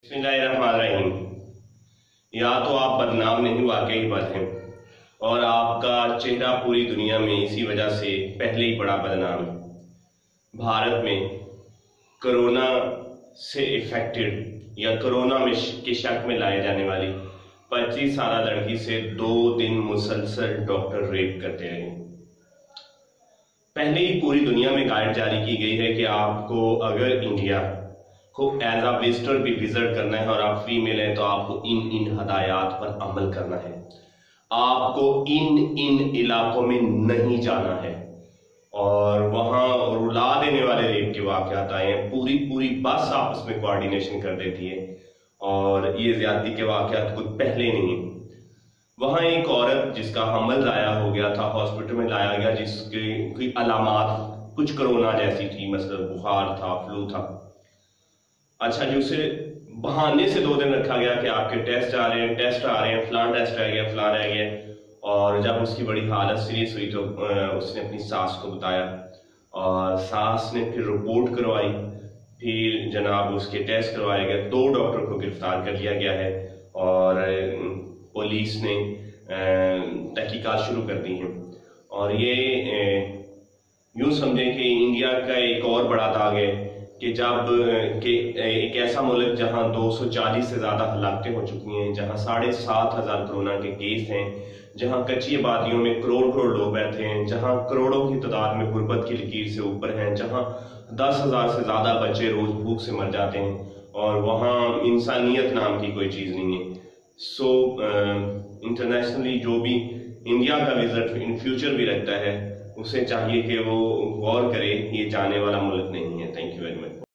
बिस्मिल्लाहिर्रहमानिर्रहीम। या तो आप बदनाम नहीं वाकई बद हैं और आपका चेहरा पूरी दुनिया में इसी वजह से पहले ही बड़ा बदनाम है। भारत में कोरोना से इफेक्टेड या कोरोना में के शक में लाए जाने वाली 25 साल लड़की से 2 दिन मुसलसल डॉक्टर रेप करते रहे। पहले ही पूरी दुनिया में गाइड जारी की गई है कि आपको अगर इंडिया को एज अ विजिटर भी विजिट करना है और आप फीमेल हैं तो आपको इन हदायत पर अमल करना है। आपको इन इलाकों में नहीं जाना है और वहां रुला देने वाले रेप के वाकयात आए हैं। पूरी बस आपस में कोऑर्डिनेशन कर देती है और ये ज्यादती के वाकयात कुछ पहले नहीं। वहां एक औरत जिसका हमल जाया हो गया था, हॉस्पिटल में लाया गया, जिसकी अलामात कुछ कोरोना जैसी थी, मतलब बुखार था, फ्लू था। अच्छा जी, उसे बहाने से 2 दिन रखा गया कि आपके टेस्ट आ रहे हैं, फलान टेस्ट रह गया, फलान रह गया। और जब उसकी बड़ी हालत सीरियस हुई तो उसने अपनी सास को बताया और सास ने फिर रिपोर्ट करवाई। फिर जनाब उसके टेस्ट करवाए गए। 2 डॉक्टर को गिरफ्तार कर लिया गया है और पुलिस ने तहकीकात शुरू कर दी है। और ये यूं समझें कि इंडिया का एक और बड़ा दाग है कि जब कि एक ऐसा मुल्क जहां 240 से ज्यादा हलाकतें हो चुकी हैं, जहां 7,500 कोरोना के केस हैं, जहां कच्ची आबादियों में करोड़ लोग बैठे हैं, जहां करोड़ों की तादाद में गुर्बत की लकीर से ऊपर हैं, जहां 10,000 से ज्यादा बच्चे रोज भूख से मर जाते हैं और वहां इंसानियत नाम की कोई चीज नहीं है। सो इंटरनेशनली जो भी इंडिया का विजिट इन फ्यूचर भी रखता है, उसे चाहिए कि वो गौर करे, ये जाने वाला मुल्क नहीं है। Thank you very much.